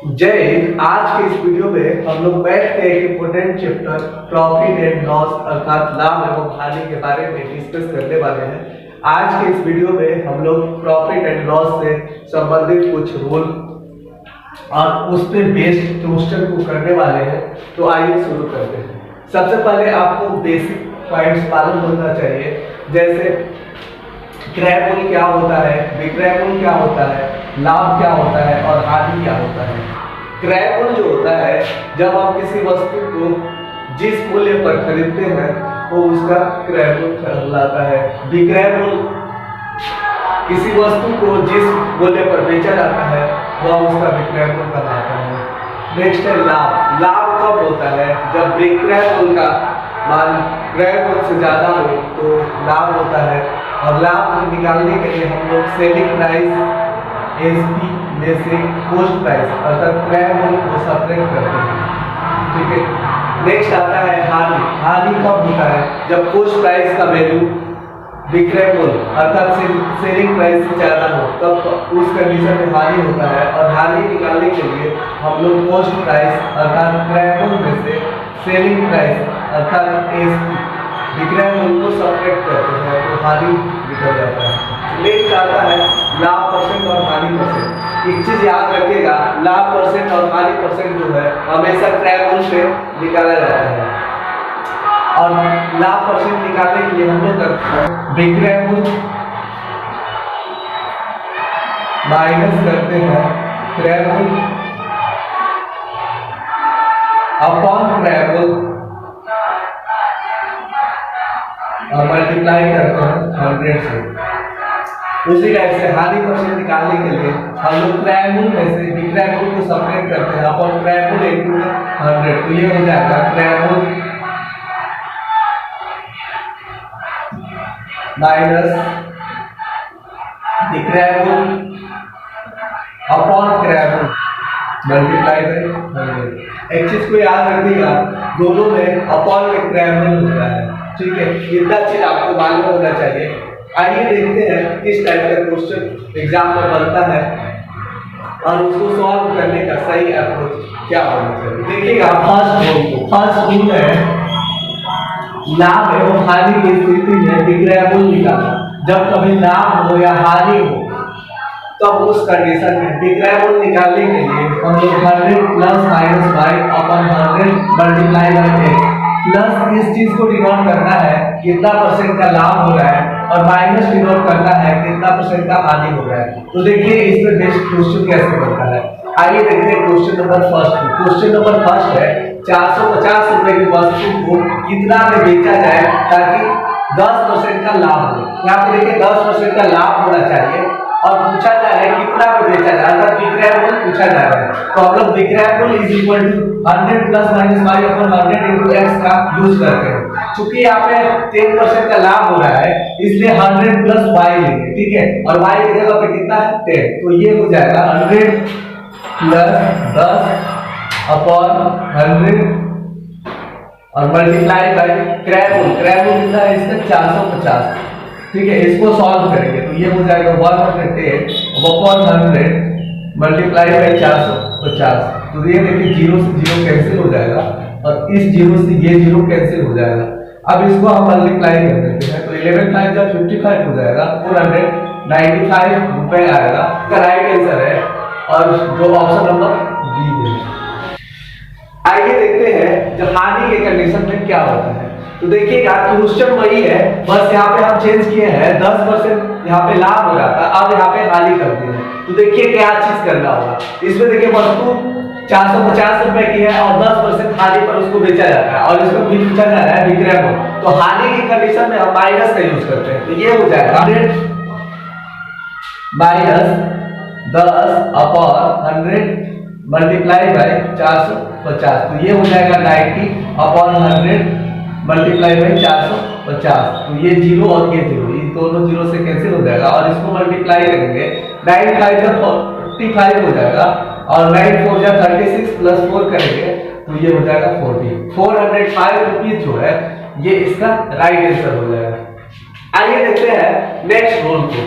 जय हिंद। आज के इस वीडियो में हम लोग मैथ के एक important chapter profit and loss अर्थात लाभ एवं हानि के बारे में डिस्कस करने वाले हैं। आज के इस वीडियो में हम लोग प्रॉफिट एंड लॉस से संबंधित कुछ रूल और उस पर बेस्ड क्वेश्चन को करने वाले हैं। तो आइए शुरू करते हैं। सबसे पहले आपको बेसिक पॉइंट्स मालूम होना चाहिए, जैसे क्रय मूल्य क्या होता है, विक्रय मूल्य क्या होता है, लाभ क्या होता है और हानि क्या होता है। क्रय मूल्य जो होता है, जब आप किसी वस्तु को जिस मूल्य पर खरीदते हैं वो उसका क्रय मूल्य कहलाता है। विक्रय मूल्य किसी वस्तु को जिस मूल्य पर बेचा जाता है वह उसका विक्रय मूल्य कहलाता है। नेक्स्ट है लाभ। लाभ कब होता है? जब विक्रय मूल्य का मान क्रय मूल्य से ज्यादा हो तो लाभ होता है। और लाभ निकालने के लिए हम लोग सेलिंग प्राइस एसपी में से कॉस्ट प्राइस अर्थात क्रय मूल्य को सब्ट्रैक्ट करते हैं। ठीक है। नेक्स्ट आता है हानि। हानि कब होता है? जब कॉस्ट प्राइस का वैल्यू विक्रय मूल्य अर्थात सेलिंग प्राइस से ज्यादा हो, तब उस कंडीशन में हानि होता है। और हानि निकालने के लिए हम लोग कॉस्ट प्राइस अर्थात क्रय मूल्य में से सेलिंग प्राइस अर्थात एसपी विक्रय मूल्य को सब्ट्रैक्ट करते हैं, तो हानि निकल जाता है। नेक्स्ट आता है लाभ परसेंट और हानि परसेंट। एक चीज याद रखिएगा, लाभ परसेंट और हानि परसेंट जो है हमेशा क्रय मूल्य से निकाला जाता है। और लाभ परसेंट निकालने के लिए हम लोग करते हैं विक्रय मूल्य माइनस करते हैं क्रय मूल्य अपॉन क्रय मूल्य और मल्टीप्लाई करते हैं 100 से। उसी टाइप से हानि परसेंट निकालने के लिए हम लोग क्रय मूल्य में से विक्रय मूल्य को सब्ट्रैक्ट करते हैं अपॉन क्रय मूल्य इनटू 100। तो ये हो जाएगा क्रय मूल्य माइनस विक्रय मूल्य अपॉन क्रय मूल्य मल्टीप्लाई बाय 100। एक चीज को याद रखिएगा, दोनों में अपॉन में क्रय मूल्य होता है। ठीक है, इतना चीज आपको मालूम होना चाहिए। आइए देखते हैं किस टाइप का क्वेश्चन एग्जाम में बनता है और उसको सॉल्व करने का सही अप्रोच क्या होना चाहिए। देखिएगा फर्स्ट रूल है लाभ एवं हानि की स्थिति में विक्रय मूल्य निकालना। जब कभी लाभ हो या हानि हो तब उस कंडीशन में विक्रय मूल्य निकालने के लिए हम लोग 100 plus minus by upon 100 multiply by x plus इस चीज को डिनोट करना है कितना परसेंट का लाभ हो रहा है और माइनस डिनोट करना है कितना परसेंट का हानि हो रहा है। तो देखिए इस पर बेस्ड क्वेश्चन कैसे बनता है। आइए देखते हैं question number first. Question number first है 450 रुपए की वस्तु को कितना में बेचा जाए ताकि 10% का लाभ हो। यहाँ पे देखिए 10% का लाभ होना चाहिए और पूछा जा रहा है कितना में बेचा जा रहा है, विक्रय मूल्य पूछा जा रहा है। तो हम लोग विक्रय मूल्य is equal to 100 plus minus y upon 100 into x का यूज करते हैं। चूंकि यहाँ पे 10% का लाभ हो रहा है इसलिए 100 प्लस y लेंगे। ठीक है, और y की जगह पे कितना है 10, तो ये हो जाएगा 100 प्लस 10 अपॉन 100 और मल्टीप्लाई बाय क्रय मूल्य। क्रय मूल्य कितना है इसका 450। ठीक है, इसको सॉल्व करेंगे तो ये हो जाएगा 110 अपॉन 100 मल्टीप्लाई बाय 450। तो ये देखिए 0 से 0 कैंसिल हो जाएगा और इस 0 से ये 0 कैंसिल हो जाएगा। अब इसको हम मल्टीप्लाई कर देते हैं तो 11 टाइम जब 55 हो जाएगा 495 रुपए आएगा। इसका राइट आंसर है और जो ऑप्शन नंबर बी है। आइए देखते हैं जब हानि के कंडीशन में क्या होता है। तो देखिएगा क्वेश्चन वही है, बस यहाँ पे हम चेंज किए हैं 10% यहाँ पे लाभ हो रहा था, अब यहाँ पे हानि करते हैं। तो देखिए क्या चीज करना होगा। इसमें देखिए वस्तु 450 रुपए की है और 10% हानि पर उसको बेचा जाता है और इसको भी पूछा जा रहा है विक्रय मूल्य। तो हानि की कंडीशन में हम माइनस का यूज करते हैं। तो ये हो जाएगा 100 माइनस 10 अपॉन 100 मल्टीप्लाई बाय 450। तो ये हो जाएगा 90 अपॉन 100 मल्टीप्लाई बाय 450। तो ये 0 और ये 0, ये दोनों 0 से कैंसिल हो जाएगा और इसको मल्टीप्लाई करेंगे 9 5 जा 45 हो जाएगा और 9 4 जा 36 प्लस 4 करेंगे तो ये हो जाएगा 40। 405 रुपीज जो है ये इसका राइट आंसर हो जाएगा। आइए देखते हैं नेक्स्ट रूल को।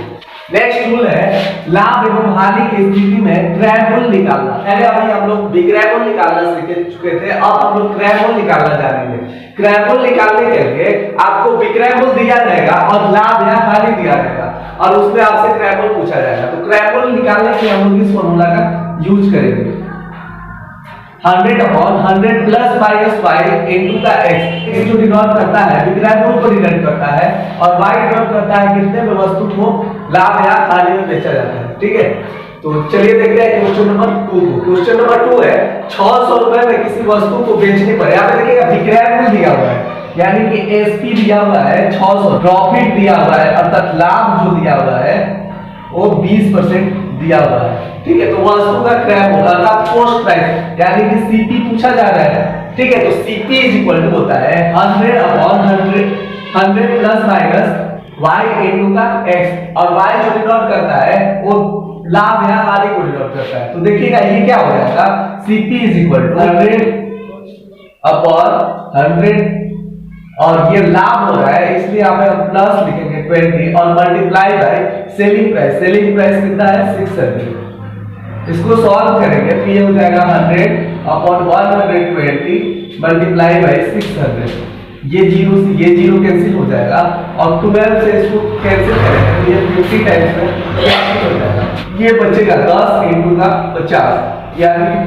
नेक्स्ट रूल है लाभ एवं हानि की स्थिति में क्रय मूल्य निकालना। पहले अभी हम लोग विक्रय मूल्य निकालना सीख चुके थे, अब हम लोग क्रय मूल्य निकालना जानेंगे। क्रय मूल्य निकालने के लिए आपको विक्रय मूल्य दिया जाएगा और लाभ या हानि दिया जाएगा और उसमें आपसे क्रय मूल्य पूछा जाएगा। तो क्रय मूल्य निकालने के लिए हम लोग इस फॉर्मूला का यूज करेंगे 100/100 प्लस माइनस y इनटू का x। जो डिनोट करता है विक्रय मूल्य को डिनोट करता है और y डिनोट करता है कितने में वस्तु को लाभ या हानि में बेचा जाता है। ठीक है, तो चलिए देखते हैं क्वेश्चन नंबर 2 को। क्वेश्चन नंबर 2 है 600 रुपए में किसी वस्तु को बेचने पर, यहाँ पे देखिएगा विक्रय मूल्य दिया हुआ है यानी कि एसपी दिया हुआ है 600, प्रॉफिट दिया हुआ है अर्थात लाभ जो दिया हुआ है वो 20% दिया हुआ है। ठीक है, तो वस्तु का क्रय मूल्य अर्थात कॉस्ट प्राइस यानी कि सीपी पूछा जा रहा है। ठीक है, तो सीपी इज इक्वल टू होता है 100/100 प्लस माइनस y इनटू का x और y जो डिनोट करता है वो लाभ या हानि को डिनोट करता है। तो देखिएगा ये क्या हो जाएगा सीपी इज इक्वल टू 100/100 और ये लाभ हो रहा है इसलिए यहाँ पे हम प्लस लिखेंगे 20 और multiply by selling price. Selling price कितना है 600। इसको सॉल्व करेंगे तो ये हो जाएगा 100/120 मल्टीप्लाई बाय 600। ये जीरो से ये जीरो कैंसिल हो जाएगा और 12 से इसको कैंसिल करेंगे तो ये 50 टाइम्स में कैंसिल हो जाएगा। ये बचेगा 10 इनटू का 50 यानी कि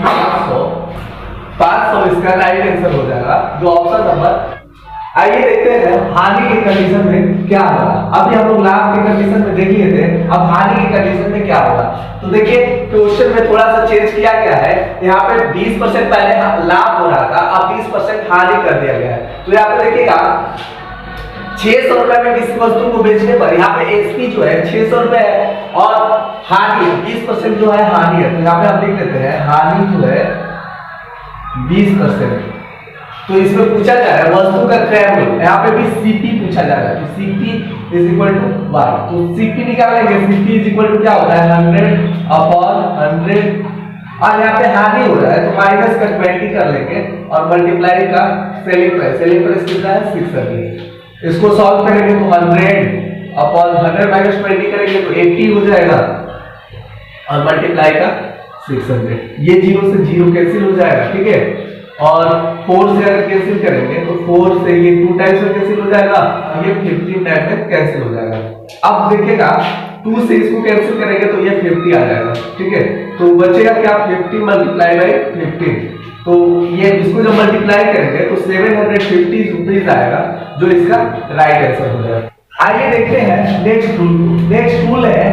500 इसका राइट आंसर हो जाएगा जो ऑप्शन नंबर। आइए देखते हैं हानि की कंडीशन में क्या होगा। अभी हम लोग लाभ की कंडीशन में देख लिए थे, अब हानि की कंडीशन में क्या होगा। तो देखिए क्वेश्चन में थोड़ा सा चेंज किया गया है, यहाँ पे 20% पहले लाभ हो रहा था, अब 20% हानि कर दिया गया है। तो यहाँ पे देखिएगा 600 रुपए में किसी वस्तु को बेचने पर यहाँ पे एसपी जो है 600 रुपए है और हानि 20% जो है हानि है। तो यहाँ पे हम लिख लेते हैं हानि जो है 20%। तो इसमें पूछा जा रहा है वस्तु का क्रय मूल्य, यहाँ पे भी सीपी पूछा जा रहा है। तो CP is equal to y, तो सीपी निकालेंगे सीपी इज इक्वल टू क्या होता है 100/100 और यहाँ पे हानि हो रहा है तो माइनस का 20 कर लेंगे और मल्टीप्लाई का सेलिंग प्राइस कितना है 600। इसको सॉल्व करेंगे तो 100/100 माइनस 20 करेंगे तो 80 हो जाएगा और मल्टीप्लाई का 600। ये जीरो से जीरो कैंसिल हो जाएगा। ठीक है, और 4 से अगर कैंसिल करेंगे तो 4 से ये 2 टाइम्स में कैंसिल हो जाएगा और ये 15 टाइम्स में कैंसिल हो जाएगा। अब देखिएगा 2 से इसको कैंसिल करेंगे तो ये 50 आ जाएगा। ठीक है, तो बचेगा क्या 50 मल्टीप्लाई बाय 15। तो ये इसको जब मल्टीप्लाई करेंगे तो 750 रुपीज आएगा जो इसका राइट आंसर हो जाएगा। आइए देखते हैं नेक्स्ट रूल। नेक्स्ट रूल है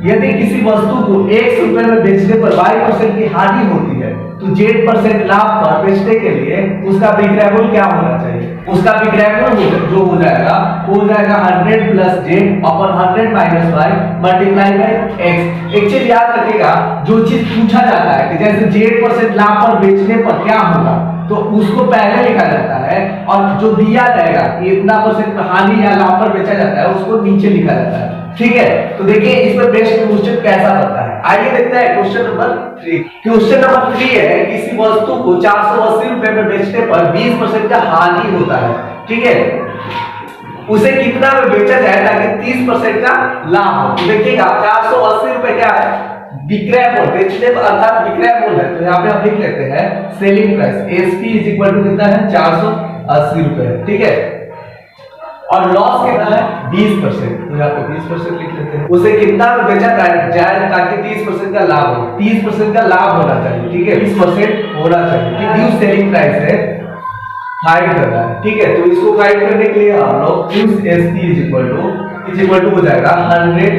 यदि किसी वस्तु को 100 रुपए में बेचने पर 22% की हानि होती है तो 8% लाभ पर बेचने के लिए उसका विक्रय मूल्य क्या होना चाहिए। उसका विक्रय मूल्य जो हो जाएगा वो हो जाएगा 100 plus j/100 minus y multiply by x। एक चीज याद रखिएगा, जो चीज पूछा जाता है कि जैसे 8% लाभ पर बेचने पर क्या होगा तो उसको पहले लिखा जाता है और जो दिया जाएगा कि इतना परसेंट हानि या लाभ पर बेचा जाता है उसको नीचे लिखा जाता है। ठीक है, तो देखिए इसमें बेस्ट क्वेश्चन कैसा बनता है। आइए देखते हैं क्वेश्चन नंबर 3। क्वेश्चन नंबर 3 है किसी वस्तु को 480 रुपए में बेचने पर 20% का हानि होता है। ठीक है, उसे कितना में बेचा जाए ताकि 30% का लाभ हो। तो देखिएगा 480 रुपए क्या है विक्रय मूल्य, बेचने पर अर्थात विक्रय मूल्य है। तो यहाँ पे हम लिख लेते हैं selling price SP is equal to कितना है 480 रुपए। ठीक है, और लॉस कितना है 20%। तो यहाँ पे 20% लिख लेते हैं। उसे कितना में बेचा जाए ताकि 30% का लाभ हो। 30% का लाभ होना चाहिए। ठीक है, 20% होना चाहिए। न्यू सेलिंग प्राइस है फाइंड करना है। ठीक है, तो इसको फाइंड करने के लिए हम लोग एसपी इज इक्वल टू हो जाएगा 100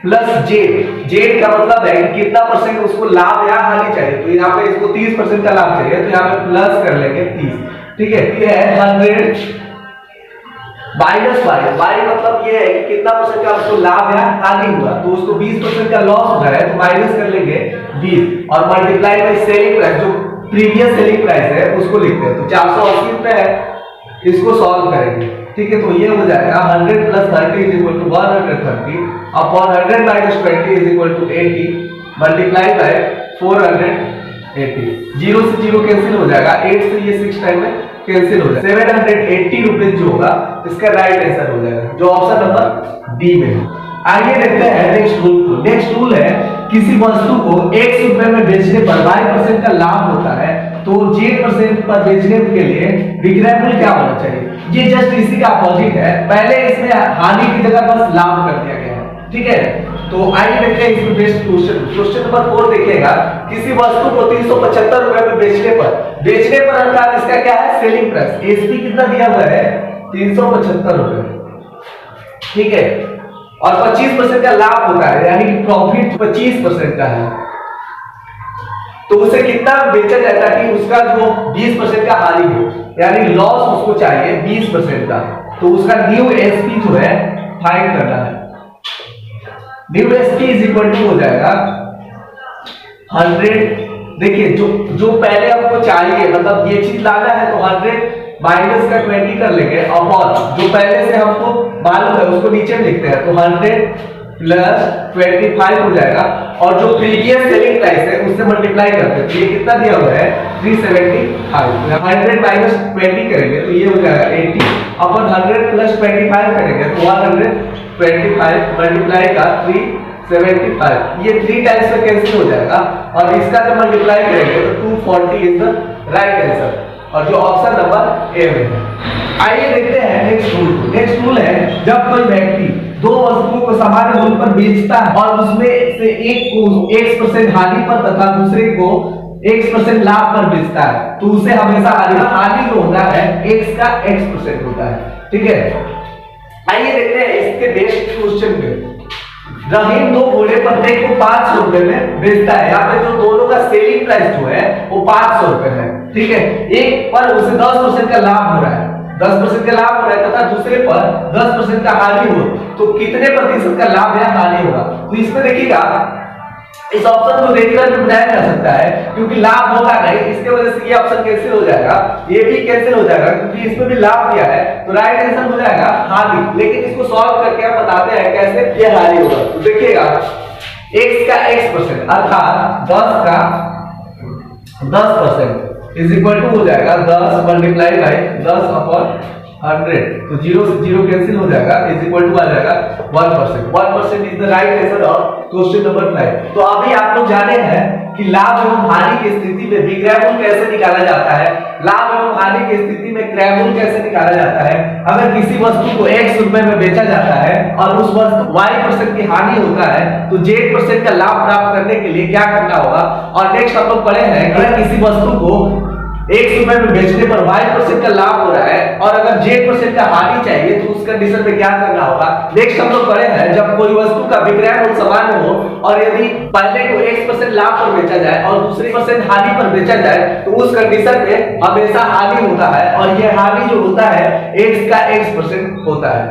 प्लस जेड का मतलब है कि कितना परसेंट उसको लाभ या हानि चाहिए। तो यहाँ पे इसको 30% का लाभ चाहिए तो यहाँ पे प्लस कर लेंगे 30। ठीक है, ये है 100 माइनस वाई मतलब ये है कि कितना परसेंट का उसको लाभ या हानि हुआ। तो उसको 20% का लॉस हो रहा है तो माइनस कर लेंगे 20 और मल्टीप्लाई बाय सेलिंग प्राइस जो प्रीवियस सेलिंग प्राइस है उसको लिखते हैं। तो 480 रुपए है, इसको सॉल्व करेंगे। ठीक है, तो ये हो जाएगा 100 plus 30 is equal to 130 upon 100 minus 20 is equal to 80 multiply by 480। Zero से जीरो कैंसिल हो जाएगा, 8 से ये 6 टाइम में कैंसिल हो जाएगा। 780 रुपीज जो होगा इसका राइट आंसर हो जाएगा जो ऑप्शन नंबर डी में है। आइए देखते हैं नेक्स्ट रूल को। नेक्स्ट रूल है किसी वस्तु को x रुपए में बेचने पर y% का लाभ होता है तो z% पर बेचने के लिए विक्रय मूल्य क्या होना चाहिए। ये जस्ट इसी का अपोजिट है, पहले इसमें हानि की जगह बस लाभ कर दिया गया है, ठीक है। तो आइए देखते हैं इसमें बेस्ट क्वेश्चन। क्वेश्चन नंबर 4 देखिएगा, किसी वस्तु को 375 रुपए में बेचने पर अर्थात इसका क्या है सेलिंग प्राइस, एसपी कितना दिया हुआ है 375 रुपए, ठीक है, और 25% का लाभ होता है यानी कि प्रॉफिट 25% का है, तो उसे कितना बेचा जाए ताकि उसका जो 20% का हानि हो, यानी लॉस उसको चाहिए 20% का, तो उसका न्यू एसपी जो है फाइंड करना है। New SP is equal to हो जाएगा 100। देखिए जो पहले आपको चाहिए, मतलब ये चीज लाना है तो 100 माइनस का 20 कर लेंगे अपॉन जो पहले से हमको मालूम है उसको नीचे लिखते हैं, तो 100 प्लस 25 हो जाएगा, और जो प्रीवियस सेलिंग प्राइस है उससे मल्टीप्लाई करते हैं, तो ये कितना दिया हुआ है 375। 100 माइनस 20 करेंगे तो ये हो जाएगा 80 अपॉन 100 प्लस 25 करेंगे तो 125 मल्टीप्लाई का 375, ये 3 टाइम्स में कैंसिल हो जाएगा, और इसका जब मल्टीप्लाई करेंगे तो 240 इज द राइट आंसर, और जो ऑप्शन नंबर ए में है। आइए देखते हैं नेक्स्ट रूल को। नेक्स्ट रूल है जब कोई व्यक्ति दो वस्तुओं को समान मूल्य पर बेचता है और उसमें से एक को x% हानि पर तथा दूसरे को x% लाभ पर बेचता है तो उसे हमेशा हानि जो होता है x का x% होता है, ठीक है। आइए देखते हैं इसके बेस्ट क्वेश्चन पे। रहीम दो घोड़े प्रत्येक को 500 रुपए में बेचता है, यहाँ पे जो दोनों का सेलिंग प्राइस जो है वो 500 रुपए है, ठीक है। एक पर उसे 10% का लाभ हो रहा है, 10% का लाभ हो रहा है तथा दूसरे पर 10% का हानि हो, तो कितने प्रतिशत का लाभ या हानि होगा। तो इसमें देखिएगा इस ऑप्शन को देखकर भी बनाया जा सकता है, क्योंकि लाभ होगा नहीं, इसके वजह से ये ऑप्शन कैंसिल हो जाएगा, ये भी कैंसिल हो जाएगा क्योंकि इसमें भी लाभ दिया है, तो राइट आंसर हो जाएगा हानि। लेकिन इसको सॉल्व करके हम बताते हैं कैसे ये हानि होगा। तो देखिएगा x का x% अर्थात 10 का 10% इज इक्वल टू हो जाएगा 10 मल्टीप्लाई बाय 10 अपॉन 100, तो 0 से 0 कैंसिल हो जाएगा, इज इक्वल टू आ जाएगा 1%। 1% is the right answer of question number 5। तो अभी आप लोग जाने हैं कि लाभ एवं हानि की स्थिति में विक्रय मूल्य कैसे निकाला जाता है, लाभ एवं हानि की स्थिति में क्रय मूल्य कैसे निकाला जाता है। अगर किसी वस्तु को x रुपए में बेचा जाता है और उस वस्तु y% की हानि होता है तो z% का लाभ प्राप्त करने के लिए क्या करना होगा। और नेक्स्ट हम लोग पढ़े हैं अगर किसी वस्तु को x रुपए में बेचने पर y% का लाभ हो रहा है और अगर z% का हानि चाहिए तो उस कंडीशन में क्या करना होगा। नेक्स्ट हम लोग पढ़े हैं जब कोई वस्तु का विक्रय मूल्य समान हो और यदि पहले को x% लाभ पर बेचा जाए और दूसरे % हानि पर बेचा जाए तो उस कंडीशन में हमेशा हानि होता है, और यह हानि जो होता है x का x% होता है।